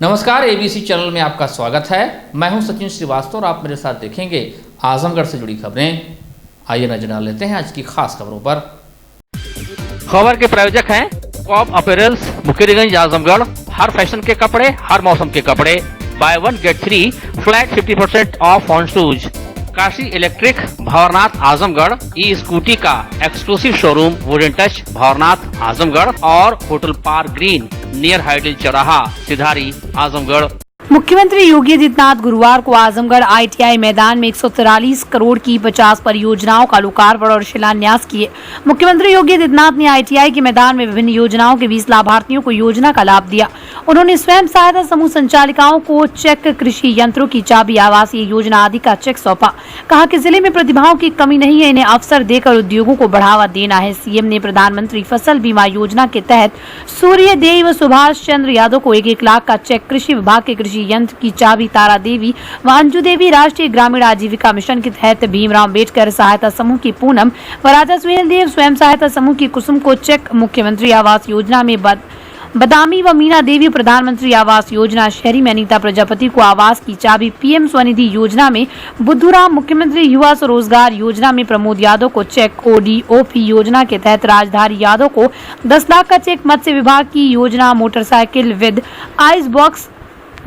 नमस्कार, ABC channel में आपका स्वागत है। मैं हूं सचिन श्रीवास्तव और आप मेरे साथ देखेंगे आजमगढ़ से जुड़ी खबरें। आइए नजर डाल लेते हैं आज की खास खबरों पर। खबर के प्रायोजक हैं कॉप अपैरल्स, मुकेरीगंज, आजमगढ़। हर फैशन के कपड़े, हर मौसम के कपड़े। Buy 1 get 3 flat 50% off on shoes. Kashi electric, Bhanwarnath, Azamgarh. E scooty का exclusive showroom wooden touch, Bhanwarnath, Azamgarh. और hotel park green near hydel चौराहा, सिधारी, आजमगढ़। मुख्यमंत्री योगी आदित्यनाथ गुरुवार को आजमगढ़ ITI मैदान में 143 करोड़ की 50 परियोजनाओं का लोकार्पण और शिलान्यास किए। मुख्यमंत्री योगी आदित्यनाथ ने ITI के मैदान में विभिन्न योजनाओं के 20 लाभार्थियों को योजना का लाभ दिया। उन्होंने स्वयं सहायता समूह संचालिकाओं को चेक, कृषि यंत्रों की चाबी, आवासीय योजना आदि का चेक सौंपा। कहा कि जिले में प्रतिभाओं की कमी नहीं है, इन्हें अवसर देकर उद्योगों को बढ़ावा देना है। सीएम ने प्रधानमंत्री फसल बीमा योजना के तहत सूर्य देव सुभाष चंद्र यादव को 1-1 लाख का चेक, कृषि विभाग के कृषि यंत्र की चाबी तारा देवी व अंजू देवी, राष्ट्रीय ग्रामीण आजीविका मिशन के तहत भीमराव अम्बेडकर सहायता समूह की पूनम व राजा सुहेल देव स्वयं सहायता समूह की कुसुम को चेक। मुख्यमंत्री आवास योजना में बदामी व मीना देवी, प्रधानमंत्री आवास योजना शहरी में अनीता प्रजापति को आवास की चाबी। PM स्वनिधि योजना में बुद्धूराम, मुख्यमंत्री युवा स्वरोजगार योजना में प्रमोद यादव को चेक। ODOP योजना के तहत राजधारी यादव को 10 लाख का चेक। मत्स्य विभाग की योजना motorcycle with ice box,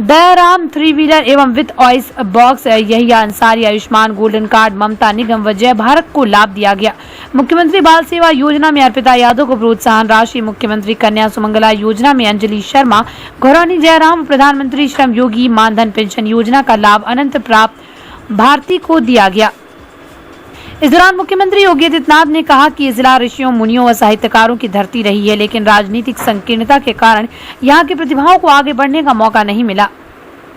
Dayaram 3 wheeler एवं with ice box, Yahiya Ansari Ayushman golden card, Mamta Nigam व जय भारत को लाभ दिया गया। मुख्यमंत्री बाल सेवा योजना में अर्पिता यादव को प्रोत्साहन राशि। मुख्यमंत्री कन्या सुमंगला योजना में अंजलि शर्मा, घरौनी जयराम, प्रधानमंत्री श्रम योगी मानधन पेंशन योजना का लाभ अनंत प्राप्त भारती को दिया गया। इस दौरान मुख्यमंत्री योगी आदित्यनाथ ने कहा कि ये जिला ऋषियों, मुनियों व साहित्यकारों की धरती रही है, लेकिन राजनीतिक संकीर्णता के कारण यहाँ की प्रतिभाओं को आगे बढ़ने का मौका नहीं मिला।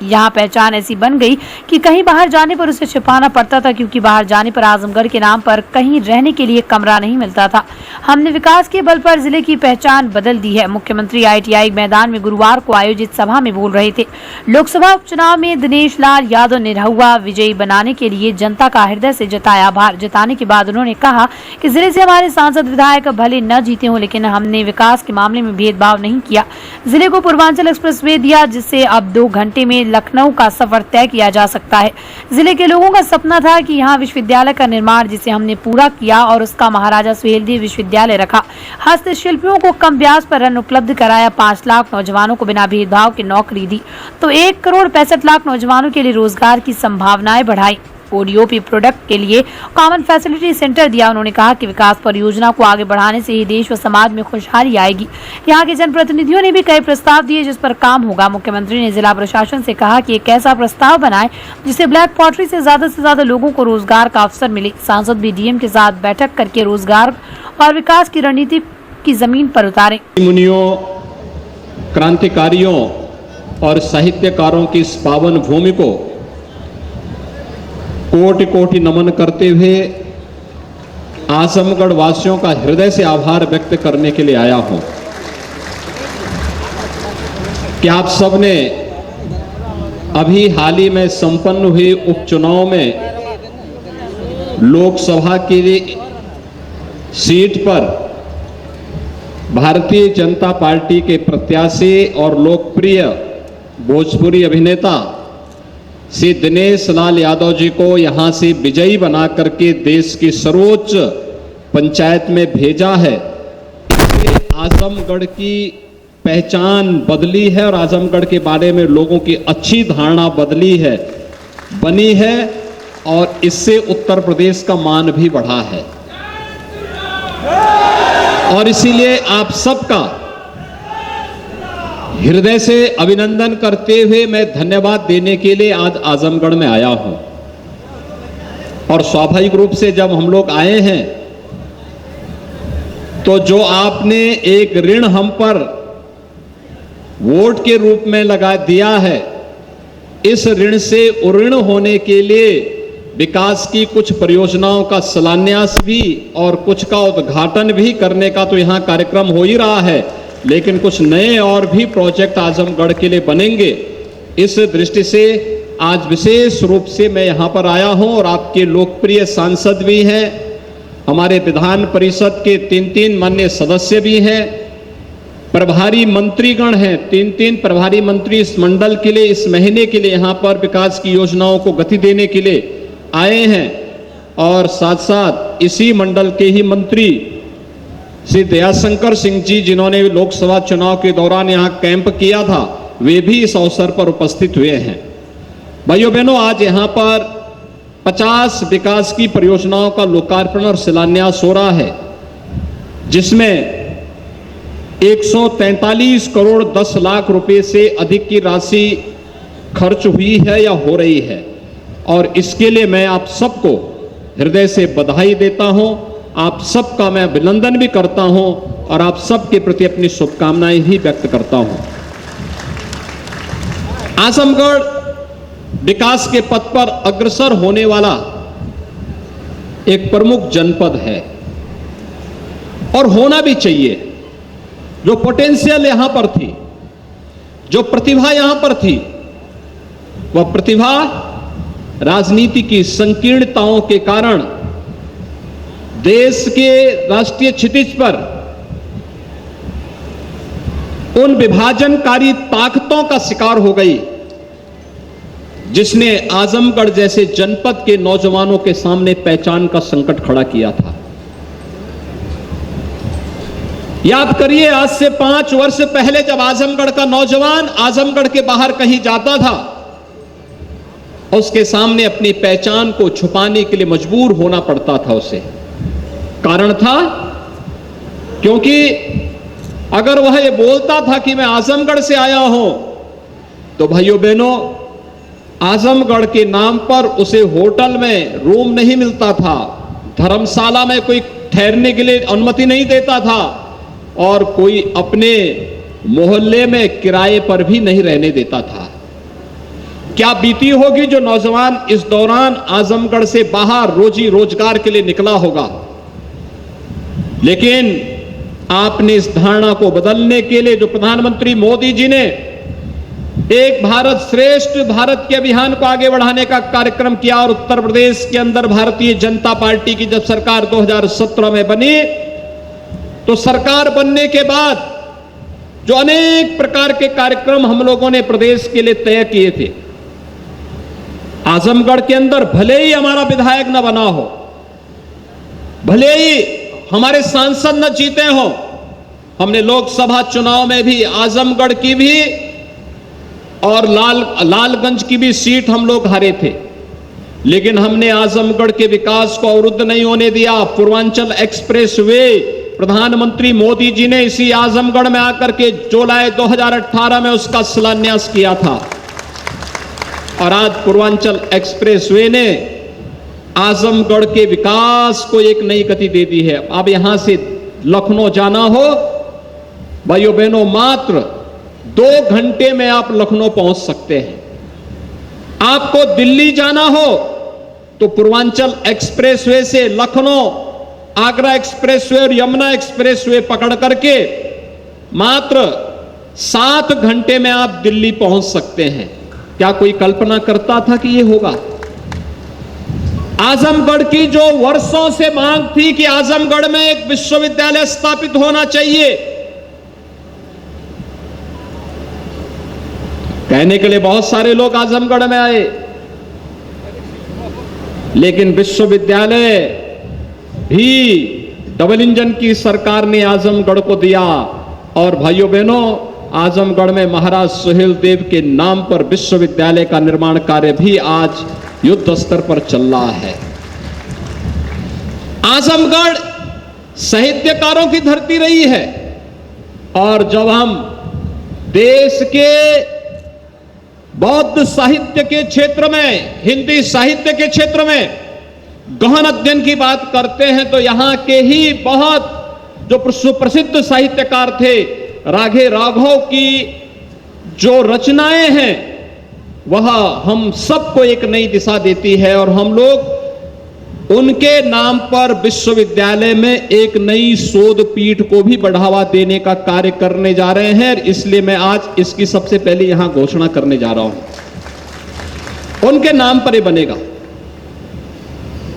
यहाँ पहचान ऐसी बन गई कि कहीं बाहर जाने पर उसे छिपाना पड़ता था, क्योंकि बाहर जाने पर आजमगढ़ के नाम पर कहीं रहने के लिए कमरा नहीं मिलता था। हमने विकास के बल पर जिले की पहचान बदल दी है। मुख्यमंत्री ITI मैदान में गुरुवार को आयोजित सभा में बोल रहे थे। लोकसभा उपचुनाव में दिनेश लाल यादव निरहुआ विजयी बनाने के लिए जनता का हृदय से जताया आभार। जताने के बाद उन्होंने कहा कि जिले से हमारे सांसद विधायक भले न जीते हों, लेकिन हमने विकास के मामले में भेदभाव नहीं किया। जिले को पूर्वांचल एक्सप्रेसवे दिया, जिससे अब 2 घंटे में लखनऊ का सफर तय किया जा सकता है। जिले के लोगों का सपना था कि यहाँ विश्वविद्यालय का निर्माण, जिसे हमने पूरा किया और उसका महाराजा सुहेलदेव विश्वविद्यालय रखा। हस्तशिल्पियों को कम ब्याज पर ऋण उपलब्ध कराया। 5 लाख नौजवानों को बिना भेदभाव की नौकरी दी, तो 1 करोड़ 65 लाख नौजवानों के लिए रोजगार की संभावनाएं बढ़ाई। ODOP प्रोडक्ट के लिए कॉमन फैसिलिटी सेंटर दिया। उन्होंने कहा कि विकास परियोजना को आगे बढ़ाने से ही देश व समाज में खुशहाली आएगी। यहाँ के जनप्रतिनिधियों ने भी कई प्रस्ताव दिए, जिस पर काम होगा। मुख्यमंत्री ने जिला प्रशासन से कहा कि एक ऐसा प्रस्ताव बनाए जिससे ब्लैक पॉटरी से ज्यादा लोगों को रोजगार का अवसर मिले। सांसद भी DM के साथ बैठक करके रोजगार और विकास की रणनीति की जमीन पर उतारे। मुनियों, क्रांतिकारियों और साहित्यकारों की इस पावन भूमि को कोटि कोटि नमन करते हुए आजमगढ़ वासियों का हृदय से आभार व्यक्त करने के लिए आया हूं कि आप सबने अभी हाल ही में संपन्न हुए उपचुनाव में लोकसभा की सीट पर भारतीय जनता पार्टी के प्रत्याशी और लोकप्रिय भोजपुरी अभिनेता श्री दिनेश लाल यादव जी को यहां से विजयी बना करके देश की सर्वोच्च पंचायत में भेजा है। इससे आजमगढ़ की पहचान बदली है और आजमगढ़ के बारे में लोगों की अच्छी धारणा बनी है और इससे उत्तर प्रदेश का मान भी बढ़ा है। और इसीलिए आप सबका हृदय से अभिनंदन करते हुए मैं धन्यवाद देने के लिए आज आजमगढ़ में आया हूं। और स्वाभाविक रूप से जब हम लोग आए हैं तो जो आपने एक ऋण हम पर वोट के रूप में लगा दिया है, इस ऋण से उऋण होने के लिए विकास की कुछ परियोजनाओं का शिलान्यास भी और कुछ का उद्घाटन भी करने का तो यहां कार्यक्रम हो ही रहा है, लेकिन कुछ नए और भी प्रोजेक्ट आजमगढ़ के लिए बनेंगे। इस दृष्टि से आज विशेष रूप से मैं यहाँ पर आया हूँ और आपके लोकप्रिय सांसद भी हैं, हमारे विधान परिषद के 3 माननीय सदस्य भी हैं प्रभारी मंत्रीगण हैं, 3 प्रभारी मंत्री इस मंडल के लिए, इस महीने के लिए यहां पर विकास की योजनाओं को गति देने के लिए आए हैं। और साथ साथ इसी मंडल के ही मंत्री श्री दयाशंकर सिंह जी, जिन्होंने लोकसभा चुनाव के दौरान यहां कैंप किया था, वे भी इस अवसर पर उपस्थित हुए हैं। भाइयों बहनों, आज यहां पर 50 विकास की परियोजनाओं का लोकार्पण और शिलान्यास हो रहा है, जिसमें 143 करोड़ 10 लाख रुपए से अधिक की राशि खर्च हुई है या हो रही है। और इसके लिए मैं आप सबको हृदय से बधाई देता हूं, आप सबका मैं अभिनंदन भी करता हूं और आप सबके प्रति अपनी शुभकामनाएं भी व्यक्त करता हूं। आजमगढ़ विकास के पथ पर अग्रसर होने वाला एक प्रमुख जनपद है और होना भी चाहिए। जो पोटेंशियल यहां पर थी, जो प्रतिभा यहां पर थी, वह प्रतिभा राजनीति की संकीर्णताओं के कारण देश के राष्ट्रीय क्षितिज पर उन विभाजनकारी ताकतों का शिकार हो गई, जिसने आजमगढ़ जैसे जनपद के नौजवानों के सामने पहचान का संकट खड़ा किया था। याद करिए, आज से 5 वर्ष पहले जब आजमगढ़ का नौजवान आजमगढ़ के बाहर कहीं जाता था, उसके सामने अपनी पहचान को छुपाने के लिए मजबूर होना पड़ता था उसे। कारण था क्योंकि अगर वह ये बोलता था कि मैं आजमगढ़ से आया हूं, तो भाइयों बहनों, आजमगढ़ के नाम पर उसे होटल में रूम नहीं मिलता था, धर्मशाला में कोई ठहरने के लिए अनुमति नहीं देता था और कोई अपने मोहल्ले में किराए पर भी नहीं रहने देता था। क्या बीती होगी जो नौजवान इस दौरान आजमगढ़ से बाहर रोजी रोजगार के लिए निकला होगा। लेकिन आपने इस धारणा को बदलने के लिए जो प्रधानमंत्री मोदी जी ने एक भारत श्रेष्ठ भारत के अभियान को आगे बढ़ाने का कार्यक्रम किया और उत्तर प्रदेश के अंदर भारतीय जनता पार्टी की जब सरकार 2017 में बनी, तो सरकार बनने के बाद जो अनेक प्रकार के कार्यक्रम हम लोगों ने प्रदेश के लिए तय किए थे, आजमगढ़ के अंदर भले ही हमारा विधायक न बना हो, भले ही हमारे सांसद न जीते हो, हमने लोकसभा चुनाव में भी आजमगढ़ की भी और लालगंज की भी सीट हम लोग हारे थे, लेकिन हमने आजमगढ़ के विकास को अवरुद्ध नहीं होने दिया। पूर्वांचल एक्सप्रेस वे प्रधानमंत्री मोदी जी ने इसी आजमगढ़ में आकर के जुलाई 2018 में उसका शिलान्यास किया था और आज पूर्वांचल एक्सप्रेसवे ने आजमगढ़ के विकास को एक नई गति दे दी है। अब यहां से लखनऊ जाना हो, भाइयों बहनों, मात्र 2 घंटे में आप लखनऊ पहुंच सकते हैं। आपको दिल्ली जाना हो तो पूर्वांचल एक्सप्रेसवे से लखनऊ, आगरा एक्सप्रेसवे और यमुना एक्सप्रेसवे पकड़ करके मात्र 7 घंटे में आप दिल्ली पहुंच सकते हैं। क्या कोई कल्पना करता था कि यह होगा? आजमगढ़ की जो वर्षों से मांग थी कि आजमगढ़ में एक विश्वविद्यालय स्थापित होना चाहिए, कहने के लिए बहुत सारे लोग आजमगढ़ में आए, लेकिन विश्वविद्यालय भी डबल इंजन की सरकार ने आजमगढ़ को दिया। और भाइयों बहनों, आजमगढ़ में महाराज सुहेल देव के नाम पर विश्वविद्यालय का निर्माण कार्य भी आज युद्ध स्तर पर चल रहा है। आजमगढ़ साहित्यकारों की धरती रही है और जब हम देश के बौद्ध साहित्य के क्षेत्र में, हिंदी साहित्य के क्षेत्र में गहन अध्ययन की बात करते हैं तो यहां के ही बहुत जो सुप्रसिद्ध साहित्यकार थे, राघे राघव की जो रचनाएं हैं वह हम सबको एक नई दिशा देती है और हम लोग उनके नाम पर विश्वविद्यालय में एक नई शोध पीठ को भी बढ़ावा देने का कार्य करने जा रहे हैं। इसलिए मैं आज इसकी सबसे पहले यहां घोषणा करने जा रहा हूं। उनके नाम पर यह बनेगा।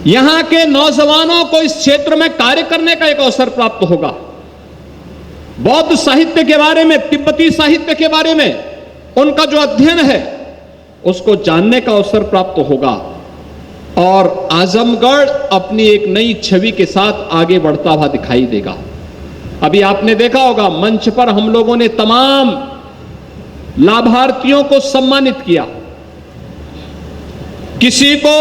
यहां के नौजवानों को इस क्षेत्र में कार्य करने का एक अवसर प्राप्त होगा। बौद्ध साहित्य के बारे में, तिब्बती साहित्य के बारे में उनका जो अध्ययन है उसको जानने का अवसर प्राप्त होगा और आजमगढ़ अपनी एक नई छवि के साथ आगे बढ़ता हुआ दिखाई देगा। अभी आपने देखा होगा मंच पर हम लोगों ने तमाम लाभार्थियों को सम्मानित किया। किसी को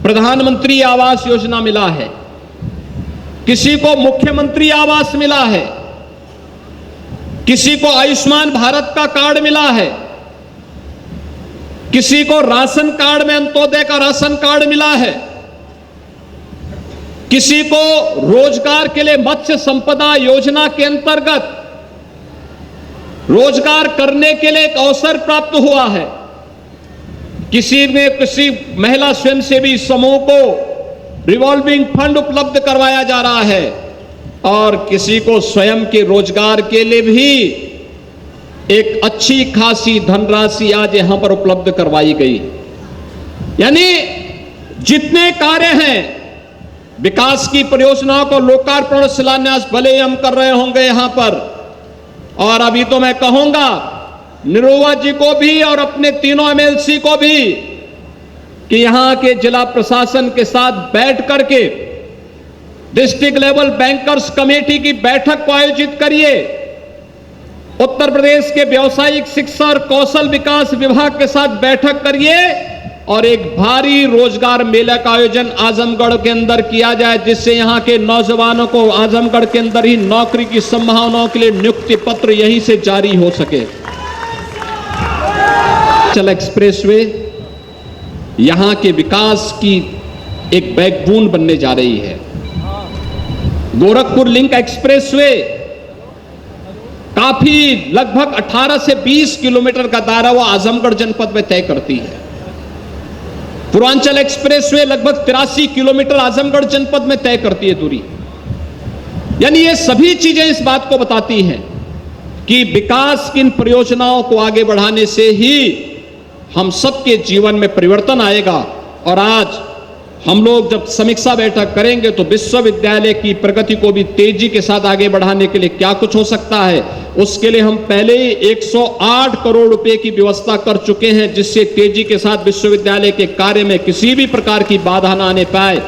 प्रधानमंत्री आवास योजना मिला है, किसी को मुख्यमंत्री आवास मिला है, किसी को आयुष्मान भारत का कार्ड मिला है, किसी को राशन कार्ड में अंत्योदय का राशन कार्ड मिला है, किसी को रोजगार के लिए मत्स्य संपदा योजना के अंतर्गत रोजगार करने के लिए एक अवसर प्राप्त हुआ है, किसी महिला स्वयंसेवी समूह को रिवॉल्विंग फंड उपलब्ध करवाया जा रहा है और किसी को स्वयं के रोजगार के लिए भी एक अच्छी खासी धनराशि आज यहां पर उपलब्ध करवाई गई। यानी जितने कार्य हैं विकास की परियोजनाओं को लोकार्पण और शिलान्यास भले ही हम कर रहे होंगे यहां पर, और अभी तो मैं कहूंगा निरुआ जी को भी और अपने तीनों एमएलसी को भी कि यहां के जिला प्रशासन के साथ बैठ करके डिस्ट्रिक्ट लेवल बैंकर्स कमेटी की बैठक को आयोजित करिए। उत्तर प्रदेश के व्यावसायिक शिक्षा और कौशल विकास विभाग के साथ बैठक करिए और एक भारी रोजगार मेला का आयोजन आजमगढ़ के अंदर किया जाए, जिससे यहां के नौजवानों को आजमगढ़ के अंदर ही नौकरी की संभावनाओं के लिए नियुक्ति पत्र यहीं से जारी हो सके। चल एक्सप्रेसवे यहां के विकास की एक बैकबोन बनने जा रही है। गोरखपुर लिंक एक्सप्रेसवे काफी लगभग 18 से 20 किलोमीटर का दायरा वो आजमगढ़ जनपद में तय करती है। पूर्वांचल एक्सप्रेसवे लगभग 83 किलोमीटर आजमगढ़ जनपद में तय करती है दूरी। यानी ये सभी चीजें इस बात को बताती हैं कि विकास की इन परियोजनाओं को आगे बढ़ाने से ही हम सबके जीवन में परिवर्तन आएगा। और आज हम लोग जब समीक्षा बैठक करेंगे तो विश्वविद्यालय की प्रगति को भी तेजी के साथ आगे बढ़ाने के लिए क्या कुछ हो सकता है, उसके लिए हम पहले ही 108 करोड़ रुपए की व्यवस्था कर चुके हैं, जिससे तेजी के साथ विश्वविद्यालय के कार्य में किसी भी प्रकार की बाधा न आने पाए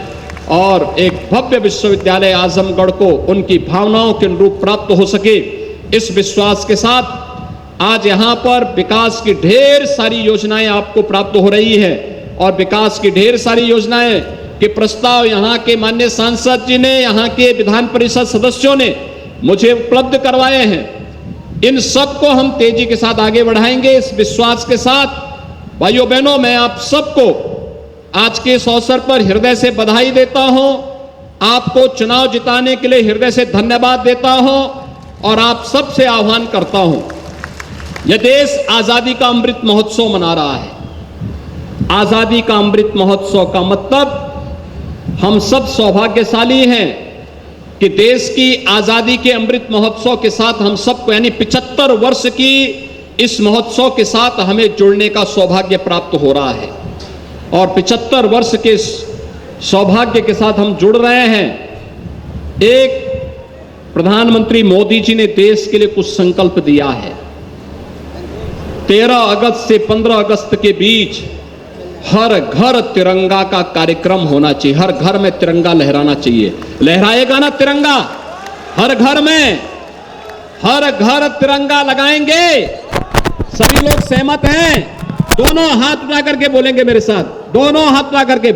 और एक भव्य विश्वविद्यालय आजमगढ़ को उनकी भावनाओं के अनुरूप प्राप्त हो सके। इस विश्वास के साथ आज यहां पर विकास की ढेर सारी योजनाएं आपको प्राप्त हो रही है और विकास की ढेर सारी योजनाएं के प्रस्ताव यहां के माननीय सांसद जी ने, यहां के विधान परिषद सदस्यों ने मुझे उपलब्ध करवाए हैं। इन सब को हम तेजी के साथ आगे बढ़ाएंगे। इस विश्वास के साथ भाइयों बहनों, मैं आप सबको आज के इस अवसर पर हृदय से बधाई देता हूं, आपको चुनाव जिताने के लिए हृदय से धन्यवाद देता हूं और आप सबसे आह्वान करता हूं। यह देश आजादी का अमृत महोत्सव मना रहा है। आजादी का अमृत महोत्सव का मतलब हम सब सौभाग्यशाली हैं कि देश की आजादी के अमृत महोत्सव के साथ हम सबको यानी 75 वर्ष की इस महोत्सव के साथ हमें जुड़ने का सौभाग्य प्राप्त हो रहा है और 75 वर्ष के सौभाग्य के साथ हम जुड़ रहे हैं। एक प्रधानमंत्री मोदी जी ने देश के लिए कुछ संकल्प दिया है। 13 अगस्त से 15 अगस्त के बीच हर घर तिरंगा का कार्यक्रम होना चाहिए। हर घर में तिरंगा लहराना चाहिए। लहराएगा ना तिरंगा? हर घर में, हर घर तिरंगा लगाएंगे। सभी लोग सहमत हैं? दोनों हाथ उठा करके बोलेंगे मेरे साथ, दोनों हाथ उठा करके,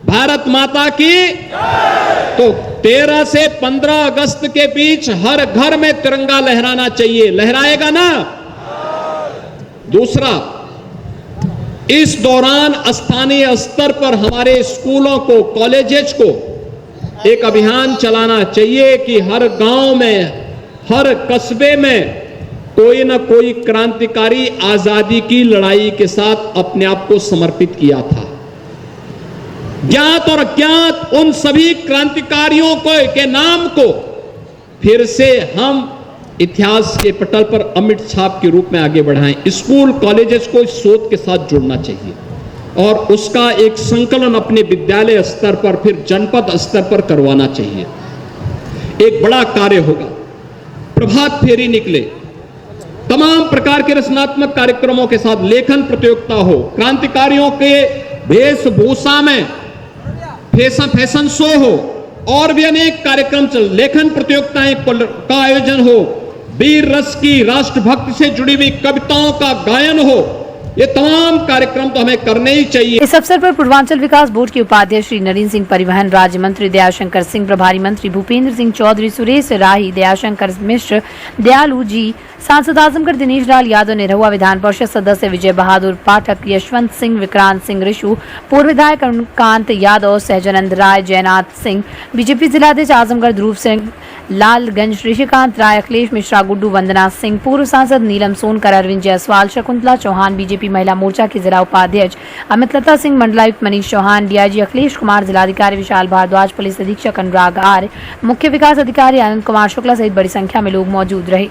भारत माता की। तो 13 से 15 अगस्त के बीच हर घर में तिरंगा लहराना चाहिए। लहराएगा ना? दूसरा, इस दौरान स्थानीय स्तर पर हमारे स्कूलों को, कॉलेजेस को एक अभियान चलाना चाहिए कि हर गांव में, हर कस्बे में कोई ना कोई क्रांतिकारी आजादी की लड़ाई के साथ अपने आप को समर्पित किया था। ज्ञात और अज्ञात उन सभी क्रांतिकारियों के नाम को फिर से हम इतिहास के पटल पर अमिट छाप के रूप में आगे बढ़ाएं। स्कूल कॉलेजेस को इस सोच के साथ जुड़ना चाहिए और उसका एक संकलन अपने विद्यालय स्तर पर, फिर जनपद स्तर पर करवाना चाहिए। एक बड़ा कार्य होगा। प्रभात फेरी निकले, तमाम प्रकार के रचनात्मक कार्यक्रमों के साथ लेखन प्रतियोगिता हो, क्रांतिकारियों के वेशभूषा में फैशन शो हो और भी अनेक कार्यक्रम लेखन प्रतियोगिताएं का आयोजन हो, वीर रस की राष्ट्रभक्ति से जुड़ी हुई कविताओं का गायन हो, ये तमाम कार्यक्रम तो हमें करने ही चाहिए। इस अवसर पर पूर्वांचल विकास बोर्ड के उपाध्यक्ष श्री नरेंद्र सिंह, परिवहन राज्य मंत्री दयाशंकर सिंह, प्रभारी मंत्री भूपेंद्र सिंह चौधरी, सुरेश राही, दयाशंकर मिश्र, दयालु जी, सांसद आजमगढ़ दिनेश लाल यादव, निरहुआ विधान परिषद सदस्य विजय बहादुर पाठक, यशवंत सिंह, विक्रांत सिंह ऋषु, पूर्व विधायक कांत यादव, सहजानंद राय, जयनाथ सिंह, बीजेपी जिलाध्यक्ष आजमगढ़ ध्रुव सिंह, लालगंज ऋषिकांत राय, अखिलेश मिश्रा, गुड्डू, वंदना सिंह, पूर्व सांसद नीलम सोनकर, अरविंद जायसवाल, शकुंतला चौहान, बीजेपी महिला मोर्चा के जिला उपाध्यक्ष अमित लता सिंह, मंडलायुक्त मनीष चौहान, डीआईजी अखिलेश कुमार, जिलाधिकारी विशाल भारद्वाज, पुलिस अधीक्षक अनुराग आर्य, मुख्य विकास अधिकारी आनंद कुमार शुक्ला सहित बड़ी संख्या में लोग मौजूद रहे।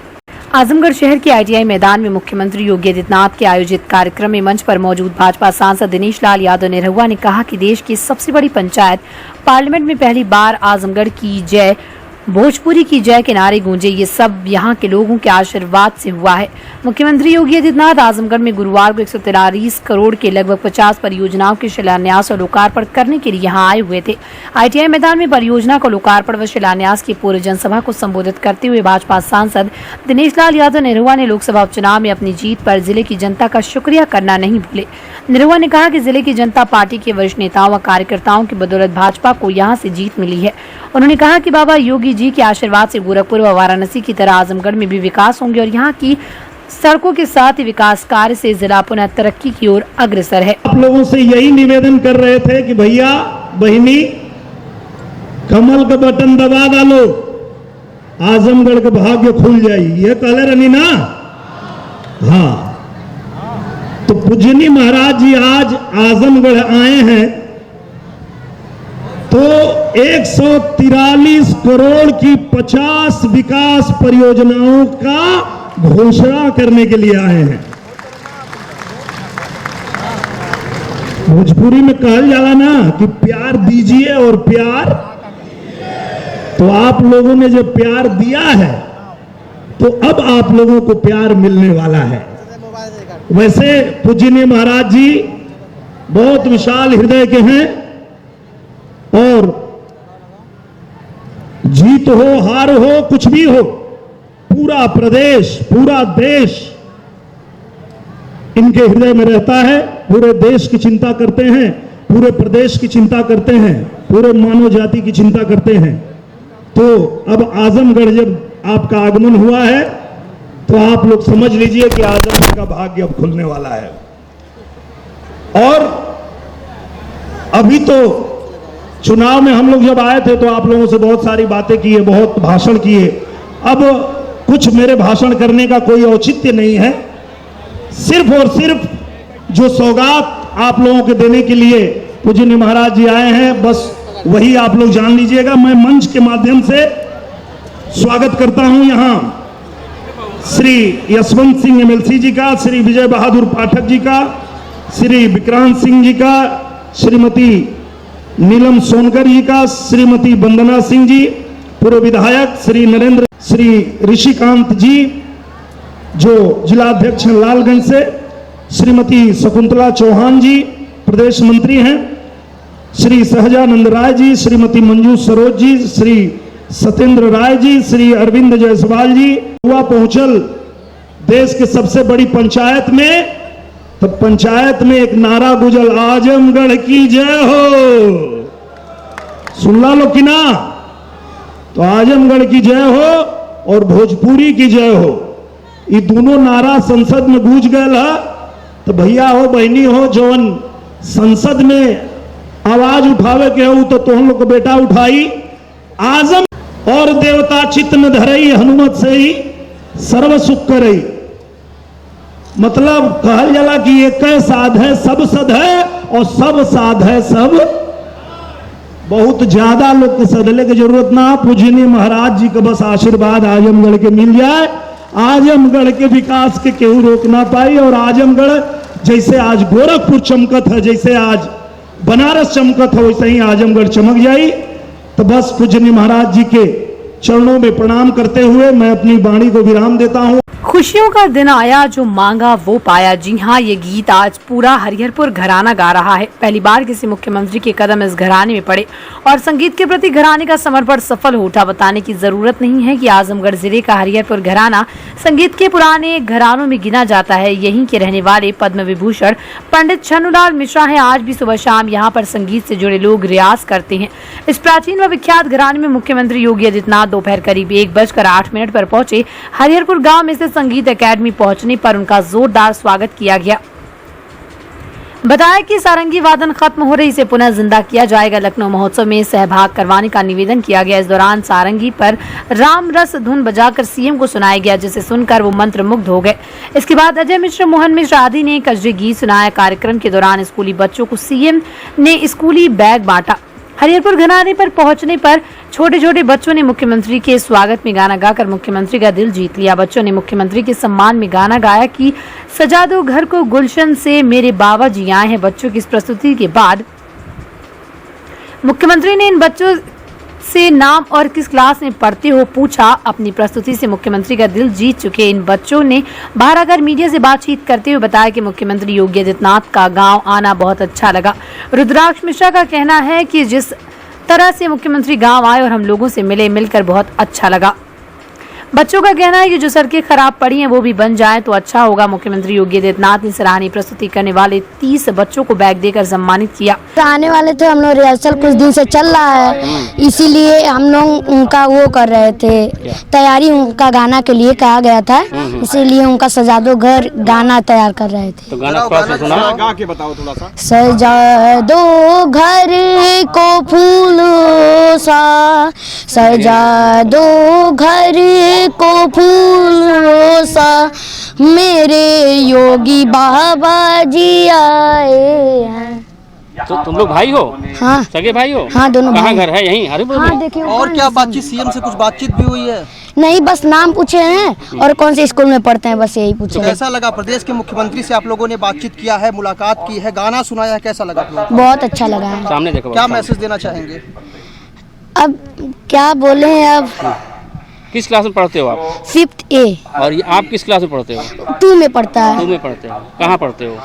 आजमगढ़ शहर के आईटीआई मैदान में मुख्यमंत्री योगी आदित्यनाथ के आयोजित कार्यक्रम में मंच पर मौजूद भाजपा सांसद दिनेश लाल यादव निरहुआ ने कहा कि देश की सबसे बड़ी पंचायत पार्लियामेंट में पहली बार आजमगढ़ की जय, भोजपुरी की जय के नारे गूंजे, ये सब यहाँ के लोगों के आशीर्वाद से हुआ है। मुख्यमंत्री योगी आदित्यनाथ आजमगढ़ में गुरुवार को 143 करोड़ के लगभग 50 परियोजनाओं के शिलान्यास और लोकार्पण करने के लिए यहाँ आए हुए थे। आईटीआई मैदान में परियोजना को लोकार्पण व शिलान्यास की पूर्व जनसभा को संबोधित करते हुए भाजपा सांसद दिनेश लाल यादव निरहुआ ने लोकसभा उपचुनाव में अपनी जीत पर जिले की जनता का शुक्रिया करना नहीं भूले। निरहुआ ने कहा कि जिले की जनता पार्टी के वरिष्ठ नेताओं व कार्यकर्ताओं की बदौलत भाजपा को यहाँ से जीत मिली है। उन्होंने कहा कि बाबा योगी जी के आशीर्वाद से गोरखपुर व वाराणसी की तरह आजमगढ़ में भी विकास होंगे और यहाँ की सड़कों के साथ ही विकास कार्य से जिला पुनः तरक्की की ओर अग्रसर है। आप लोगों से यही निवेदन कर रहे थे कि भैया बहिनी कमल का बटन दबा डालो, आजमगढ़ का भाग्य खुल जाए, ये कहले रनी ना। हाँ, तो पूजनी महाराज जी आज आजमगढ़ आए हैं तो 143 करोड़ की 50 विकास परियोजनाओं का घोषणा करने के लिए आए हैं। भोजपुरी में कहल जाला ना कि प्यार दीजिए और प्यार, तो आप लोगों ने जब प्यार दिया है तो अब आप लोगों को प्यार मिलने वाला है। वैसे पूजनीय महाराज जी बहुत विशाल हृदय के हैं और जीत हो हार हो कुछ भी हो, पूरा प्रदेश पूरा देश इनके हृदय में रहता है। पूरे देश की चिंता करते हैं, पूरे प्रदेश की चिंता करते हैं, पूरे मानव जाति की चिंता करते हैं। तो अब आजमगढ़ जब आपका आगमन हुआ है तो आप लोग समझ लीजिए कि आजमगढ़ का भाग्य अब खुलने वाला है। और अभी तो चुनाव में हम लोग जब आए थे तो आप लोगों से बहुत सारी बातें किए, बहुत भाषण किए। अब कुछ मेरे भाषण करने का कोई औचित्य नहीं है। सिर्फ और सिर्फ जो सौगात आप लोगों के देने के लिए पूजनीय महाराज जी आए हैं, बस वही आप लोग जान लीजिएगा। मैं मंच के माध्यम से स्वागत करता हूं यहां श्री यशवंत सिंह एमएलसी जी का, श्री विजय बहादुर पाठक जी का, श्री विक्रांत सिंह जी का, श्रीमती नीलम सोनकर जी का, श्रीमती वंदना सिंह जी, पूर्व विधायक श्री नरेंद्र, श्री ऋषिकांत जी जो जिलाध्यक्ष हैं लालगंज से, श्रीमती शकुंतला चौहान जी प्रदेश मंत्री हैं, श्री सहजानंद राय जी, श्रीमती मंजू सरोज जी, श्री सत्येंद्र राय जी, श्री अरविंद जायसवाल जी। हुआ पहुंचल देश के सबसे बड़ी पंचायत में, तो पंचायत में एक नारा गुजल, आजमगढ़ की जय हो। सुनला लो कि ना? तो आजमगढ़ की जय हो और भोजपुरी की जय हो, ये दोनों नारा संसद में गूंज गए। तो भैया हो बहनी हो जवन संसद में आवाज उठावे के हो तो तुम लोग को बेटा उठाई। आजम और देवता चित्त में धरई, हनुमत से ही सर्व सुख करई। मतलब कहल जाला कि एक साध है सब सद है और सब साध है सब। बहुत ज्यादा लोग के सदले की जरूरत ना, पूजनीय महाराज जी का बस आशीर्वाद आजमगढ़ के मिल जाए। आजमगढ़ के विकास के केहू रोक ना पाई। और आजमगढ़ जैसे आज गोरखपुर चमकत है, जैसे आज बनारस चमकत है, वैसे ही आजमगढ़ चमक जाई। तो बस पूजनीय महाराज जी के चरणों में प्रणाम करते हुए मैं अपनी वाणी को विराम देता हूं। खुशियों का दिन आया, जो मांगा वो पाया। जी हाँ, ये गीत आज पूरा हरिहरपुर घराना गा रहा है। पहली बार किसी मुख्यमंत्री के कदम इस घराने में पड़े और संगीत के प्रति घराने का समर्पण सफल हो उठा। बताने की जरूरत नहीं है कि आजमगढ़ जिले का हरिहरपुर घराना संगीत के पुराने घरानों में गिना जाता है। यहीं के रहने वाले पद्म विभूषण पंडित छन्नूलाल मिश्रा हैं। आज भी सुबह शाम यहाँ पर संगीत से जुड़े लोग रियाज करते हैं। इस प्राचीन व विख्यात घराने में मुख्यमंत्री योगी आदित्यनाथ दोपहर करीब 1:08 पर पहुंचे। हरिहरपुर गाँव में से संगीत एकेडमी पहुंचने पर उनका जोरदार स्वागत किया गया। बताया कि सारंगी वादन खत्म हो रही, इसे पुनः जिंदा किया जाएगा। लखनऊ महोत्सव में सहभाग करवाने का निवेदन किया गया। इस दौरान सारंगी पर राम रस धुन बजाकर सीएम को सुनाया गया, जिसे सुनकर वो मंत्रमुग्ध हो गए। इसके बाद अजय मिश्र, मोहन मिश्र आदि ने कजरी गीत सुनाया। कार्यक्रम के दौरान स्कूली बच्चों को सीएम ने स्कूली बैग बांटा। हरिहरपुर घराने पर पहुंचने पर छोटे छोटे बच्चों ने मुख्यमंत्री के स्वागत में गाना गाकर मुख्यमंत्री का दिल जीत लिया। बच्चों ने मुख्यमंत्री के सम्मान में गाना गाया कि सजा दो घर को गुलशन से, मेरे बाबा जी आए हैं। बच्चों की इस प्रस्तुति के बाद मुख्यमंत्री ने इन बच्चों से नाम और किस क्लास में पढ़ते हो पूछा। अपनी प्रस्तुति से मुख्यमंत्री का दिल जीत चुके इन बच्चों ने बाहर आकर मीडिया से बातचीत करते हुए बताया कि मुख्यमंत्री योगी आदित्यनाथ का गांव आना बहुत अच्छा लगा। रुद्राक्ष मिश्रा का कहना है कि जिस तरह से मुख्यमंत्री गांव आए और हम लोगों से मिलकर बहुत अच्छा लगा। बच्चों का कहना है कि जो सड़कें खराब पड़ी हैं वो भी बन जाए तो अच्छा होगा। मुख्यमंत्री योगी आदित्यनाथ ने सराहनीय प्रस्तुति करने वाले 30 बच्चों को बैग देकर सम्मानित किया। आने वाले थे, हम लोग रिहर्सल कुछ दिन से चल रहा है, इसीलिए हम लोग उनका वो कर रहे थे, तैयारी उनका गाना के लिए कहा गया था, इसीलिए उनका सजा दो घर गाना तैयार कर रहे थे। तो गाना गा के बताओ थोड़ा सा। सजा दो घर को फूलों सा, सजा दो घर को फूलों सा, मेरे योगी बाबा जी आए हैं। तो तुम लोग भाई हो? हाँ, सगे भाई हो? हाँ, दोनों कहाँ भाई। घर है? यहीं हरिहरपुर में? हाँ, देखिए और क्या बातचीत, सीएम से कुछ बातचीत भी हुई है? नहीं, बस नाम पूछे हैं और कौन से स्कूल में पढ़ते हैं, बस यही पूछे तो हैं। कैसा लगा? प्रदेश के मुख्यमंत्री से आप लोगों ने बातचीत किया है, मुलाकात की है, गाना सुनाया है, कैसा लगा आप लोगों बहुत अच्छा लगा है। को? सामने देखो। क्या मैसेज देना चाहेंगे? अब क्या बोले, अब किस क्लास में पढ़ते हो आप? 5th A और ये आप किस क्लास में पढ़ते हो? 2 में पढ़ता है। 2 में पढ़ते हो। कहाँ पढ़ते हो?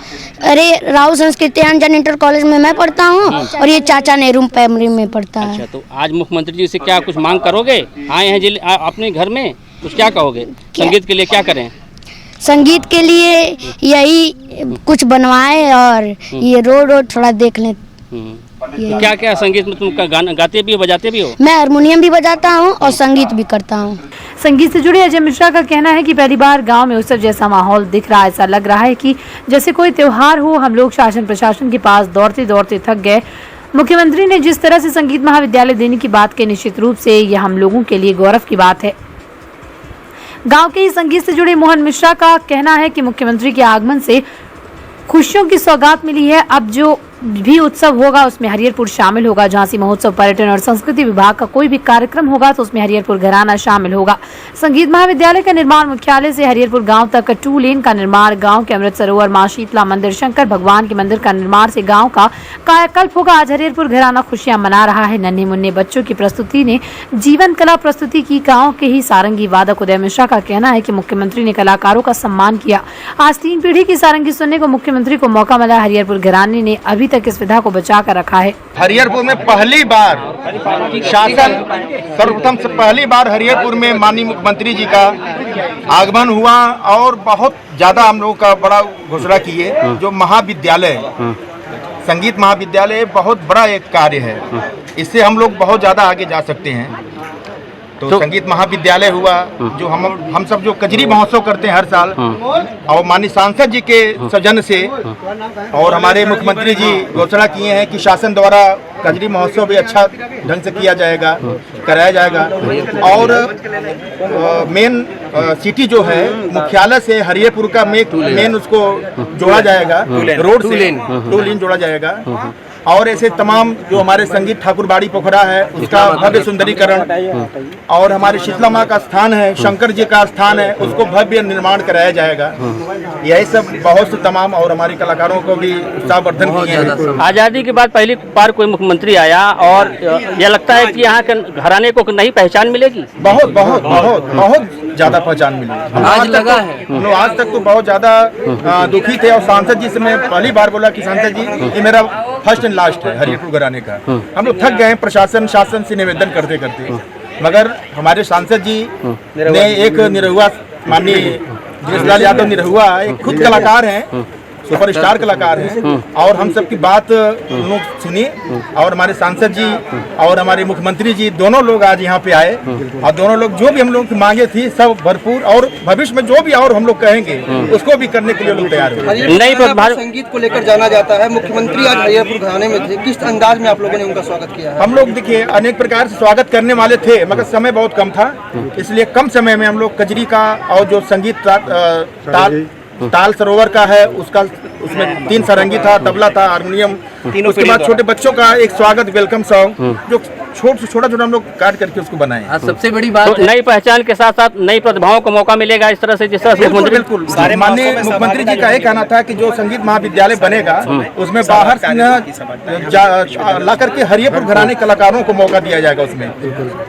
अरे राहुल संस्कृति अंजन इंटर कॉलेज में मैं पढ़ता हूँ और ये चाचा नेहरू प्राइमरी में पढ़ता है। अच्छा, तो आज मुख्यमंत्री जी से क्या कुछ मांग करोगे? आए हैं जिले अपने घर में, कुछ क्या कहोगे? संगीत के लिए क्या करें? संगीत के लिए यही कुछ बनवाए और ये रोड थोड़ा देख लें। तो क्या क्या संगीत में तुम गाना गाते भी हो, बजाते भी हो? मैं हारमोनियम भी बजाता हूँ और संगीत भी करता हूँ। संगीत से जुड़े अजय मिश्रा का कहना है कि पहली बार गांव में उत्सव जैसा माहौल दिख रहा है। ऐसा लग रहा है कि जैसे कोई त्योहार हो। हम लोग शासन प्रशासन के पास दौड़ते दौड़ते थक गए। मुख्यमंत्री ने जिस तरह से संगीत महाविद्यालय देने की बात की, निश्चित रूप से यह हम लोगों के लिए गौरव की बात है। गांव के ही संगीत से जुड़े मोहन मिश्रा का कहना है कि मुख्यमंत्री के आगमन से खुशियों की सौगात मिली है। अब जो भी उत्सव होगा उसमें हरिहरपुर शामिल होगा। झांसी महोत्सव, पर्यटन और संस्कृति विभाग का कोई भी कार्यक्रम होगा तो उसमें हरिहरपुर घराना शामिल होगा। संगीत महाविद्यालय का निर्माण मुख्यालय से हरिहरपुर गांव तक 2 लेन का निर्माण, गांव के अमृत सरोवर, मां शीतला मंदिर, शंकर भगवान के मंदिर का निर्माण से गांव का कायाकल्प होगा। आज हरिहरपुर घराना खुशियां मना रहा है। नन्हे मुन्ने बच्चों की प्रस्तुति ने जीवन कला प्रस्तुति की। गाँव के ही सारंगी वादक उदय मिश्रा का कहना है कि मुख्यमंत्री ने कलाकारों का सम्मान किया। आज 3 पीढ़ी की सारंगी सुनने को मुख्यमंत्री को मौका मिला। हरिहरपुर घराने ने अभी तक इस विधा को बचा कर रखा है। हरिहरपुर में पहली बार शासन, सर्वप्रथम से पहली बार हरिहरपुर में माननीय मुख्यमंत्री जी का आगमन हुआ और बहुत ज्यादा हम लोगों का बड़ा घोषणा किए। जो महाविद्यालय, संगीत महाविद्यालय बहुत बड़ा एक कार्य है, इससे हम लोग बहुत ज्यादा आगे जा सकते हैं। तो संगीत महाविद्यालय हुआ, जो हम सब जो कजरी महोत्सव करते हैं हर साल, और माननीय सांसद जी के सौजन्य से और हमारे मुख्यमंत्री जी घोषणा किए हैं कि शासन द्वारा कजरी महोत्सव भी अच्छा ढंग से किया जाएगा, कराया जाएगा। और मेन सिटी जो है मुख्यालय से हरिहरपुर का मेन उसको जोड़ा जाएगा, रोड से 2 लेन जोड़ा जाएगा। और ऐसे तमाम जो हमारे संगीत ठाकुरबाड़ी पोखरा है उसका भव्य सुंदरीकरण, और हमारे शीतला माँ का स्थान है, शंकर जी का स्थान है, उसको भव्य निर्माण कराया जाएगा। यही सब बहुत से तमाम और हमारे कलाकारों को भी उत्साहवर्धन किए हैं। आज़ादी के बाद पहली बार कोई मुख्यमंत्री आया और यह लगता है कि यहाँ के घराने को नई पहचान मिलेगी। बहुत बहुत बहुत बहुत ज्यादा पहचान मिली। आज लगा है आज तक तो बहुत ज्यादा दुखी थे, और सांसद जी से मैं पहली बार बोला कि सांसद जी ये मेरा फर्स्ट एंड लास्ट है हरियरपुर घराने का। हम लोग थक गए प्रशासन शासन से निवेदन करते करते, मगर हमारे सांसद जी ने एक निरहुआ माननीय जयेश यादव निरहुआ एक खुद कलाकार हैं, सुपरस्टार कलाकार हैं, और हम सबकी बात उन्होंने सुनी, और हमारे सांसद जी और हमारे मुख्यमंत्री जी दोनों लोग आज यहाँ पे आए, और दोनों लोग जो भी हम लोग की मांगे थी सब भरपूर, और भविष्य में जो भी और हम लोग कहेंगे उसको भी करने के लिए लोग तैयार हैं। नई संगीत को लेकर जाना जाता है, मुख्यमंत्री आज हरियरपुर घराने में थे, किस अंदाज में आप लोगों ने उनका स्वागत किया है? हम लोग देखिए अनेक प्रकार से स्वागत करने वाले थे, मगर समय बहुत कम था, इसलिए कम समय में हम लोग कजरी का और जो संगीत ताल सरोवर का है उसका, उसमें 3 सारंगी था, तबला था, हारमोनियम, उसके बाद छोटे बच्चों का एक स्वागत वेलकम सॉन्ग जो छोटा हम लोग काट करके उसको बनाए। सबसे बड़ी बात तो नई पहचान के साथ साथ नई प्रतिभाओं को मौका मिलेगा इस तरह से, जिस तरह से बिल्कुल माननीय मुख्यमंत्री जी का ये कहना था कि जो संगीत महाविद्यालय बनेगा उसमें बाहर ला करके हरियरपुर घराने कलाकारों को मौका दिया जाएगा, उसमें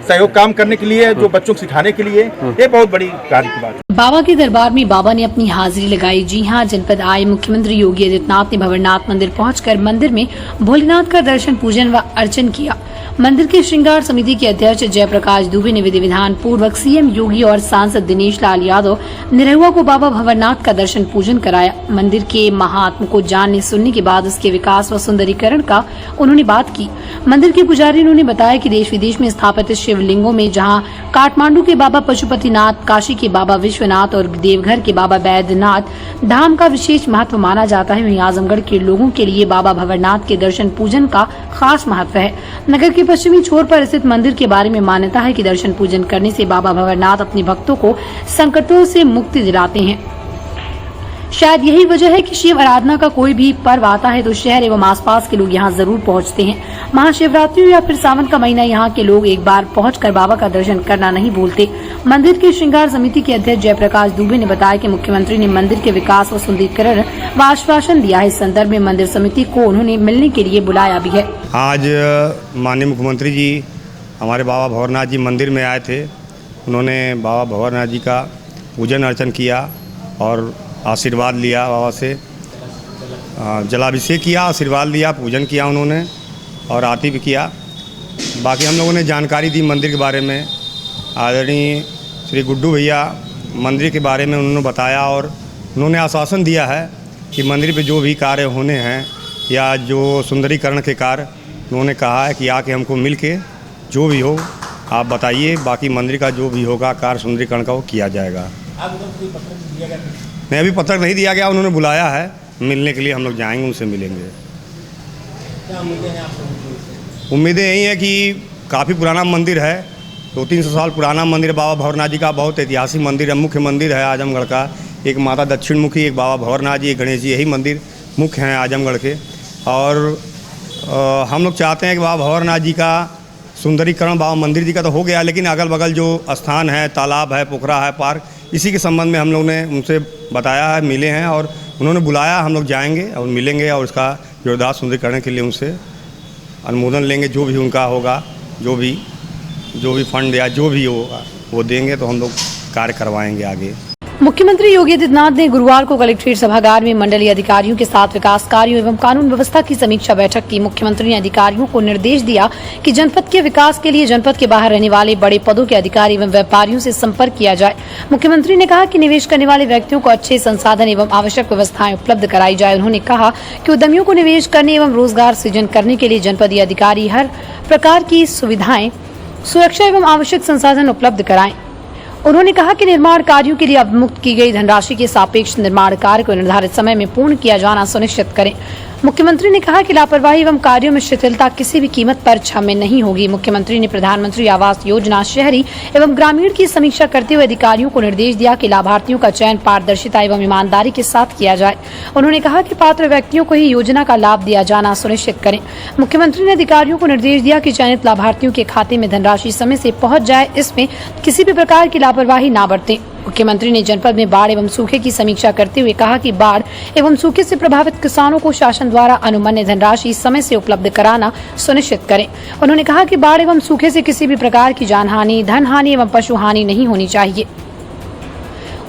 सहयोग काम करने के लिए, जो बच्चों को सिखाने के लिए, ये बहुत बड़ी कार्य की बात है। बाबा के दरबार में बाबा ने अपनी हाजिरी लगाई। जी हां, जनपद आए मुख्यमंत्री योगी आदित्यनाथ ने भंवरनाथ मंदिर पहुंचकर मंदिर में भोलेनाथ का दर्शन पूजन व अर्चन किया। मंदिर की श्रृंगार समिति के अध्यक्ष जयप्रकाश दुबे ने विधि विधान पूर्वक सीएम योगी और सांसद दिनेश लाल यादव निरहुआ को बाबा भंवरनाथ का दर्शन पूजन कराया। मंदिर के महात्म को जानने सुनने के बाद उसके विकास व सुंदरीकरण का उन्होंने बात की। मंदिर के पुजारी उन्होंने बताया कि देश विदेश में स्थापित शिवलिंगों में जहाँ काठमांडू के बाबा पशुपतिनाथ, काशी के बाबा विश्वनाथ और देवघर के बाबा बैद्यनाथ धाम का विशेष महत्व माना जाता है, वहीं आजमगढ़ के लोगों के लिए बाबा भंवरनाथ के दर्शन पूजन का खास महत्व है। नगर के पश्चिमी छोर पर स्थित मंदिर के बारे में मान्यता है कि दर्शन पूजन करने से बाबा भंवरनाथ अपने भक्तों को संकटों से मुक्ति दिलाते हैं। शायद यही वजह है कि शिव आराधना का कोई भी पर्व आता है तो शहर एवं आसपास के लोग यहां जरूर पहुंचते हैं। महाशिवरात्रि या फिर सावन का महीना यहां के लोग एक बार पहुंचकर बाबा का दर्शन करना नहीं भूलते। मंदिर की श्रृंगार समिति के अध्यक्ष जयप्रकाश दुबे ने बताया कि मुख्यमंत्री ने मंदिर के विकास व सुंदरीकरण व आश्वासन दिया है। इस संदर्भ में मंदिर समिति को उन्होंने मिलने के लिए बुलाया भी है। आज माननीय मुख्यमंत्री जी हमारे बाबा भंवरनाथ जी मंदिर में आए थे। उन्होंने बाबा भंवरनाथ जी का पूजन अर्चन किया और आशीर्वाद लिया, बाबा से जलाभिषेक किया, आशीर्वाद लिया, पूजन किया उन्होंने और आरती भी किया। बाकी हम लोगों ने जानकारी दी मंदिर के बारे में। आदरणीय श्री गुड्डू भैया मंदिर के बारे में उन्होंने बताया और उन्होंने आश्वासन दिया है कि मंदिर पे जो भी कार्य होने हैं या जो सुंदरीकरण के कार्य, उन्होंने कहा है कि आके हमको मिल के जो भी हो आप बताइए, बाकी मंदिर का जो भी होगा कार्य सुंदरीकरण का वो किया जाएगा। नहीं, अभी पत्र नहीं दिया गया, उन्होंने बुलाया है मिलने के लिए, हम लोग जाएंगे, उनसे मिलेंगे। उम्मीदें यही है कि काफ़ी पुराना मंदिर है, 200-300 साल पुराना मंदिर है। बाबा भंवरनाथ जी का बहुत ऐतिहासिक मंदिर है, मुख्य मंदिर है आजमगढ़ का। एक माता दक्षिण मुखी, एक बाबा भंवरनाथ जी, एक गणेश जी, यही मंदिर मुख्य हैं आजमगढ़ के। और हम लोग चाहते हैं कि बाबा भंवरनाथ जी का सुंदरीकरण, बाबा मंदिर जी का तो हो गया, लेकिन अगल बगल जो स्थान है, तालाब है, पोखरा है, पार्क, इसी के संबंध में हम लोग ने उनसे बताया है, मिले हैं और उन्होंने बुलाया। हम लोग जाएंगे और मिलेंगे और उसका जोरदार सुंदरीकरण के लिए उनसे अनुमोदन लेंगे। जो भी उनका होगा, जो भी फंड या जो भी होगा वो देंगे, तो हम लोग कार्य करवाएंगे आगे। मुख्यमंत्री योगी आदित्यनाथ ने गुरुवार को कलेक्ट्रेट सभागार में मंडलीय अधिकारियों के साथ विकास कार्यों एवं कानून व्यवस्था की समीक्षा बैठक की। मुख्यमंत्री ने अधिकारियों को निर्देश दिया कि जनपद के विकास के लिए जनपद के बाहर रहने वाले बड़े पदों के अधिकारी एवं व्यापारियों से संपर्क किया जाए। मुख्यमंत्री ने कहा कि निवेश करने वाले व्यक्तियों को अच्छे संसाधन एवं आवश्यक व्यवस्थाएं उपलब्ध कराई जाए। उन्होंने कहा कि उद्यमियों को निवेश करने एवं रोजगार सृजन करने के लिए जनपदीय अधिकारी हर प्रकार की सुविधाएं, सुरक्षा एवं आवश्यक संसाधन उपलब्ध कराएं। उन्होंने कहा कि निर्माण कार्यों के लिए अवमुक्त की गई धनराशि के सापेक्ष निर्माण कार्य को निर्धारित समय में पूर्ण किया जाना सुनिश्चित करें। मुख्यमंत्री ने कहा कि लापरवाही एवं कार्यों में शिथिलता किसी भी कीमत पर क्षम्य नहीं होगी। मुख्यमंत्री ने प्रधानमंत्री आवास योजना शहरी एवं ग्रामीण की समीक्षा करते हुए अधिकारियों को निर्देश दिया कि लाभार्थियों का चयन पारदर्शिता एवं ईमानदारी के साथ किया जाए। उन्होंने कहा कि पात्र व्यक्तियों को ही योजना का लाभ दिया जाना सुनिश्चित करें। मुख्यमंत्री ने अधिकारियों को निर्देश दिया कि चयनित लाभार्थियों के खाते में धनराशि समय से पहुंच जाए, इसमें किसी भी प्रकार की लापरवाही न बरतें। मुख्यमंत्री ने जनपद में बाढ़ एवं सूखे की समीक्षा करते हुए कहा कि बाढ़ एवं सूखे से प्रभावित किसानों को शासन द्वारा अनुमन्य धनराशि समय से उपलब्ध कराना सुनिश्चित करें। उन्होंने कहा कि बाढ़ एवं सूखे से किसी भी प्रकार की जानहानि, धन हानि एवं पशु हानि नहीं होनी चाहिए।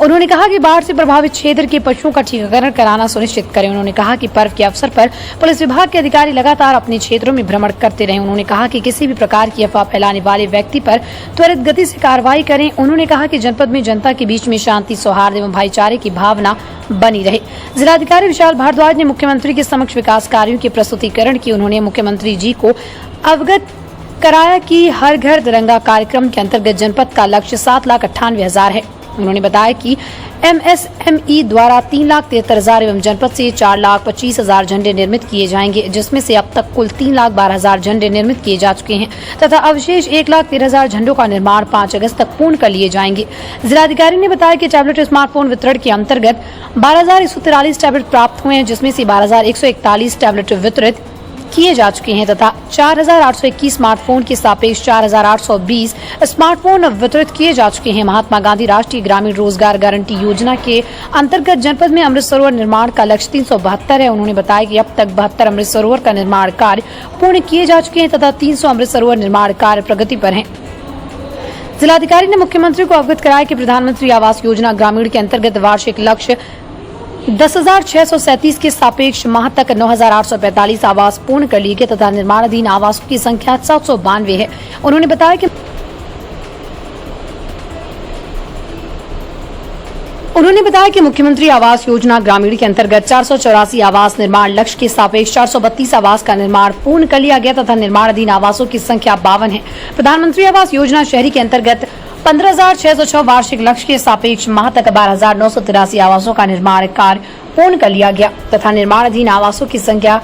उन्होंने कहा कि बाढ़ से प्रभावित क्षेत्र के पशुओं का टीकाकरण कराना सुनिश्चित करें। उन्होंने कहा कि पर्व के अवसर पर पुलिस विभाग के अधिकारी लगातार अपने क्षेत्रों में भ्रमण करते रहे। उन्होंने कहा कि किसी भी प्रकार की अफवाह फैलाने वाले व्यक्ति पर त्वरित गति से कार्रवाई करें। उन्होंने कहा कि जनपद में जनता के बीच में शांति, सौहार्द एवं भाईचारे की भावना बनी रहे। जिलाधिकारी विशाल भारद्वाज ने मुख्यमंत्री के समक्ष विकास कार्यों के प्रस्तुतिकरण की। उन्होंने मुख्यमंत्री जी को अवगत कराया कि हर घर तिरंगा कार्यक्रम के अंतर्गत जनपद का लक्ष्य 7,98,000 है। उन्होंने बताया कि MSME द्वारा 3,73,000 एवं जनपद से 4,25,000 झंडे निर्मित किए जाएंगे, जिसमें से अब तक कुल 3,12,000 झंडे निर्मित किए जा चुके हैं तथा अवशेष 1,13,000 झंडों का निर्माण 5 अगस्त तक पूर्ण कर लिए जाएंगे। जिलाधिकारी ने बताया कि टैबलेट स्मार्टफोन वितरण के अंतर्गत 12,143 टैबलेट प्राप्त हुए हैं, जिसमें से 12,141 टैबलेट वितरित किए जा चुके हैं तथा 4,821 स्मार्टफोन के सापेक्ष 4,820 स्मार्टफोन वितरित किए जा चुके हैं। महात्मा गांधी राष्ट्रीय ग्रामीण रोजगार गारंटी योजना के अंतर्गत जनपद में अमृत सरोवर निर्माण का लक्ष्य 372 है। उन्होंने बताया कि अब तक 72 अमृत सरोवर का निर्माण कार्य पूर्ण किए जा चुके हैं तथा 300 अमृत सरोवर निर्माण कार्य प्रगति पर है। जिलाधिकारी ने मुख्यमंत्री को अवगत कराया कि प्रधानमंत्री आवास योजना ग्रामीण के अंतर्गत वार्षिक लक्ष्य 10,637 के सापेक्ष माह तक 9,845 आवास पूर्ण कर लिए गए तथा निर्माणाधीन आवासों की संख्या 792 है। उन्होंने बताया कि मुख्यमंत्री आवास योजना ग्रामीण के अंतर्गत 484 आवास निर्माण लक्ष्य के सापेक्ष 432 आवास का निर्माण पूर्ण कर लिया गया तथा निर्माणाधीन आवासों की संख्या 52 है। प्रधानमंत्री आवास योजना शहरी के अंतर्गत 15,606 वार्षिक लक्ष्य के सापेक्ष माह तक 12,983 आवासों का निर्माण कार्य पूर्ण कर लिया गया तथा निर्माणाधीन आवासों की संख्या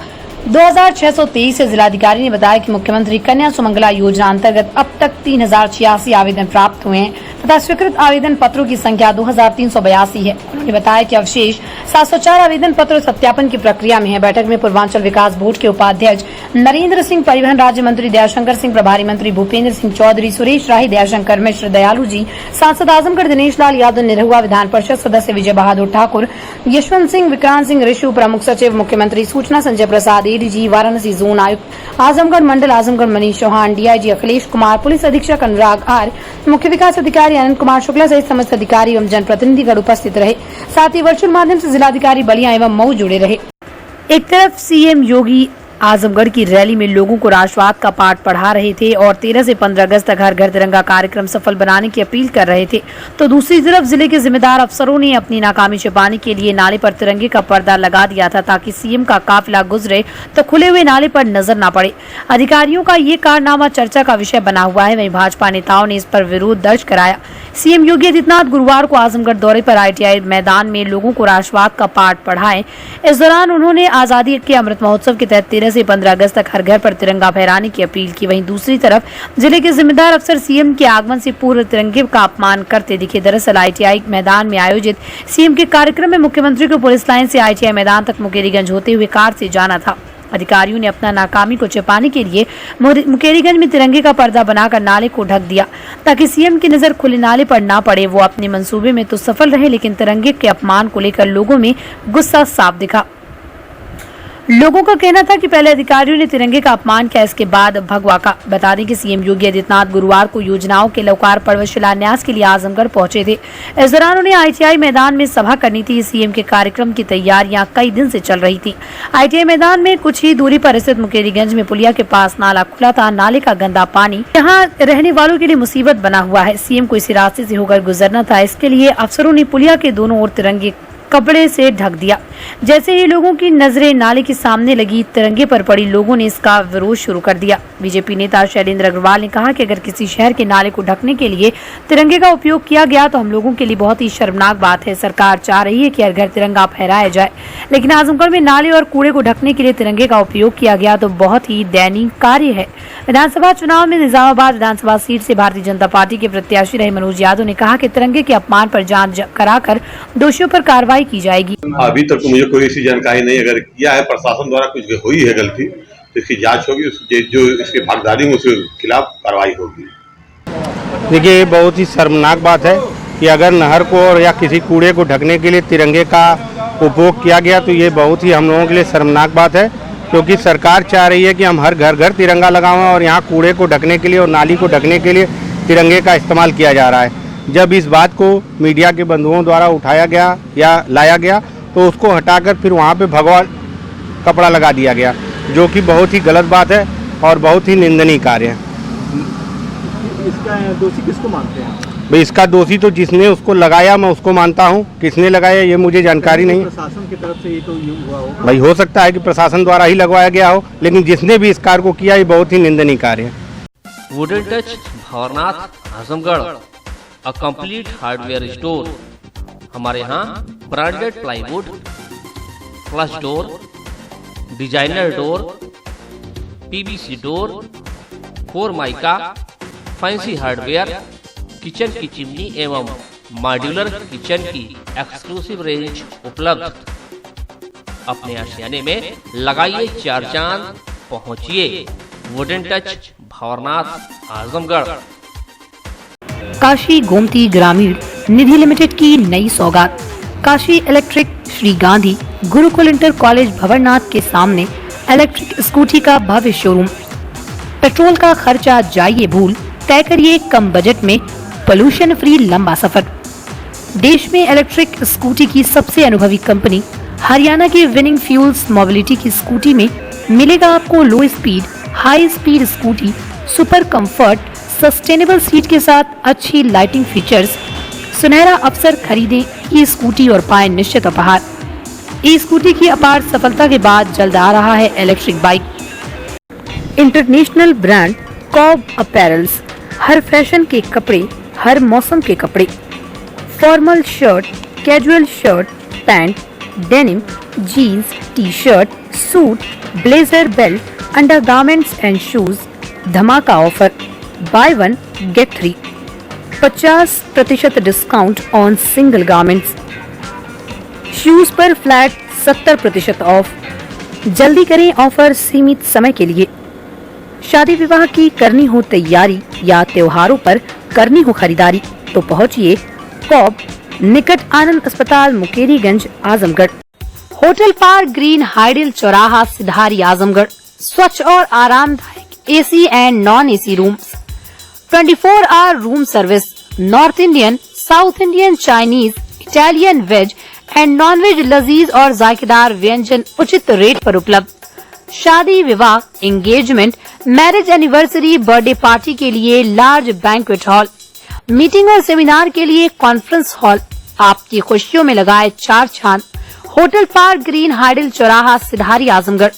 2,623 है। जिलाधिकारी ने बताया कि मुख्यमंत्री कन्या सुमंगला योजना अंतर्गत अब तक 3,086 आवेदन प्राप्त हुए हैं तथा स्वीकृत आवेदन पत्रों की संख्या 2,382 है। उन्होंने बताया कि अवशेष 704 आवेदन पत्र सत्यापन की प्रक्रिया में है। बैठक में पूर्वांचल विकास बोर्ड के उपाध्यक्ष नरेंद्र सिंह, परिवहन राज्य मंत्री दयाशंकर सिंह, प्रभारी मंत्री भूपेंद्र सिंह चौधरी, सुरेश राही, दयाशंकर मिश्र, दयालु जी, सांसद आजमगढ़ दिनेश लाल यादव, निरहुआ विधान परिषद सदस्य विजय बहादुर ठाकुर, यशवंत सिंह, विक्रांत सिंह ऋषु, प्रमुख सचिव मुख्यमंत्री सूचना संजय प्रसाद, ADG वाराणसी जोन आयुक्त आजमगढ़ मंडल आजमगढ़ मनीष चौहान, DIG अखिलेश कुमार, पुलिस अधीक्षक अनुराग R, मुख्य विकास अधिकारी अनंत कुमार शुक्ला सहित समस्त अधिकारी एवं जनप्रतिनिधिगण उपस्थित रहे। साथ ही वर्चुअल माध्यम से जिलाधिकारी बलिया एवं मऊ जुड़े रहे। एक तरफ CM योगी आजमगढ़ की रैली में लोगों को राष्ट्रवाद का पाठ पढ़ा रहे थे और 13 से 15 अगस्त तक हर घर तिरंगा कार्यक्रम सफल बनाने की अपील कर रहे थे, तो दूसरी तरफ जिले के जिम्मेदार अफसरों ने अपनी नाकामी छिपाने के लिए नाले पर तिरंगे का पर्दा लगा दिया था ताकि CM का काफिला गुजरे तो खुले हुए नाले पर नजर न पड़े। अधिकारियों का ये कारनामा चर्चा का विषय बना हुआ है। वहीं भाजपा नेताओं ने इस पर विरोध दर्ज कराया। CM योगी आदित्यनाथ गुरुवार को आजमगढ़ दौरे पर ITI मैदान में लोगों को राष्ट्रवाद का पाठ पढ़ाए। इस दौरान उन्होंने आजादी के अमृत महोत्सव के तहत 13 से 15 अगस्त तक हर घर पर तिरंगा फहराने की अपील की। वहीं दूसरी तरफ जिले के जिम्मेदार अफसर CM के आगमन से पूर्व तिरंगे का अपमान करते दिखे। दरअसल ITI मैदान में आयोजित CM के कार्यक्रम में मुख्यमंत्री को पुलिस लाइन से ITI मैदान तक मुकेरीगंज होते हुए कार से जाना था। अधिकारियों ने अपना नाकामी को छिपाने के लिए मुकेरीगंज में तिरंगे का पर्दा बनाकर नाले को ढक दिया ताकि CM की नजर खुले नाले पर ना पड़े। वो अपने मंसूबे में तो सफल रहे, लेकिन तिरंगे के अपमान को लेकर लोगों में गुस्सा साफ दिखा। लोगों का कहना था कि पहले अधिकारियों ने तिरंगे का अपमान किया, इसके बाद भगवा का। बता दें कि CM योगी आदित्यनाथ गुरुवार को योजनाओं के लोकार्पण व शिलान्यास के लिए आजमगढ़ पहुंचे थे। इस दौरान उन्हें ITI मैदान में सभा करनी थी। CM के कार्यक्रम की तैयारियां कई दिन से चल रही थी। ITI मैदान में कुछ ही दूरी पर स्थित मुकेरीगंज में पुलिया के पास नाला खुला था। नाले का गंदा पानी यहाँ रहने वालों के लिए मुसीबत बना हुआ है। CM को इसी रास्ते से होकर गुजरना था। इसके लिए अफसरों ने पुलिया के दोनों ओर तिरंगे कपड़े से ढक दिया। जैसे ही लोगों की नजरें नाले के सामने लगी, तिरंगे पर पड़ी, लोगों ने इसका विरोध शुरू कर दिया। बीजेपी नेता शैलेंद्र अग्रवाल ने कहा कि अगर किसी शहर के नाले को ढकने के लिए तिरंगे का उपयोग किया गया तो हम लोगों के लिए बहुत ही शर्मनाक बात है। सरकार चाह रही है कि हर घर तिरंगा फहराया जाए, लेकिन आजमगढ़ में नाले और कूड़े को ढकने के लिए तिरंगे का उपयोग किया गया तो बहुत ही दयनीय कार्य है। विधानसभा चुनाव में निजामाबाद विधानसभा सीट से भारतीय जनता पार्टी के प्रत्याशी रहे मनोज यादव ने कहा कि तिरंगे के अपमान पर जांच कराकर दोषियों पर कार्रवाई की जाएगी। अभी तक तो मुझे कोई ऐसी जानकारी नहीं, अगर किया है प्रशासन द्वारा कुछ हुई है गलती तो इसकी जांच होगी, जो इसकी भागीदारी है उसके खिलाफ कार्रवाई होगी। देखिए, बहुत ही शर्मनाक बात है कि अगर नहर को और या किसी कूड़े को ढकने के लिए तिरंगे का उपयोग किया गया तो ये बहुत ही हम लोगों के लिए शर्मनाक बात है, क्योंकि सरकार चाह रही है कि हम हर घर घर तिरंगा लगाएं और यहाँ कूड़े को ढकने के लिए और नाली को ढकने के लिए तिरंगे का इस्तेमाल किया जा रहा है। जब इस बात को मीडिया के बंधुओं द्वारा उठाया गया या लाया गया तो उसको हटाकर फिर वहाँ पे भगवा कपड़ा लगा दिया गया, जो कि बहुत ही गलत बात है और बहुत ही निंदनीय कार्य है। इसका दोषी किसको मानते हैं? भाई, इसका दोषी तो जिसने उसको लगाया मैं उसको मानता हूँ, किसने लगाया ये मुझे जानकारी नहीं। प्रशासन की तरफ से ये तो हुआ हो भाई, हो सकता है कि प्रशासन द्वारा ही लगवाया गया हो, लेकिन जिसने भी इस कार्य को किया ये बहुत ही निंदनीय कार्य है। Wooden touch Bhanwarnath Azamgarh, a complete hardware store. हमारे यहाँ branded plywood, flush door, designer door, PVC door, four mica, fancy hardware, kitchen की चिमनी एवं मॉड्यूलर किचन की एक्सक्लूसिव रेंज उपलब्ध। अपने आशियाने में लगाइए 4 चांद, पहुंचिए वुडन टच भंवरनाथ आजमगढ़। काशी गोमती ग्रामीण निधि लिमिटेड की नई सौगात। Kashi electric Shri Gandhi Gurukul inter college Bhanwarnath के सामने इलेक्ट्रिक स्कूटी का भव्य शोरूम। पेट्रोल का खर्चा जाइए भूल, तय करिए कम बजट में पोल्यूशन फ्री लंबा सफर। देश में इलेक्ट्रिक स्कूटी की सबसे अनुभवी कंपनी हरियाणा की विनिंग फ्यूल्स मोबिलिटी की स्कूटी में मिलेगा आपको लो speed, high speed scooty, super comfort, sustainable seat के साथ अच्छी लाइटिंग फीचर्स। सुनहरा अवसर, खरीदें ई स्कूटी और पाएं निश्चित उपहार। ई स्कूटी की अपार सफलता के बाद जल्द आ रहा है electric bike. International brand Cob Apparels, हर फैशन के कपड़े, हर मौसम के कपड़े। Formal shirt, casual shirt, pant, denim, jeans, T shirt, suit, blazer, belt, undergarments and shoes. धमाका offer, buy 1 get 3, 50% discount on single garments. Shoes पर फ्लैट 70% ऑफ। जल्दी करें, ऑफर सीमित समय के लिए। शादी विवाह की करनी हो तैयारी या त्योहारों पर करनी हो खरीदारी तो पहुंचिए कॉब, निकट आनंद अस्पताल, Mukeriganj, Azamgarh. Hotel park Green, hydel चौराहा, सिधारी, आजमगढ़। स्वच्छ और आरामदायक AC and non AC rooms, 24 hour room service, north Indian, south Indian, Chinese, Italian, veg and non veg लजीज और जायकेदार व्यंजन उचित रेट पर उपलब्ध। शादी विवाह, engagement, marriage anniversary, birthday party के लिए लार्ज बैंक्वेट हॉल, मीटिंग और सेमिनार के लिए कॉन्फ्रेंस हॉल। आपकी खुशियों में लगाए 4 चांद। होटल पार्क ग्रीन, हाइडल चौराहा, सिधारी, आजमगढ़।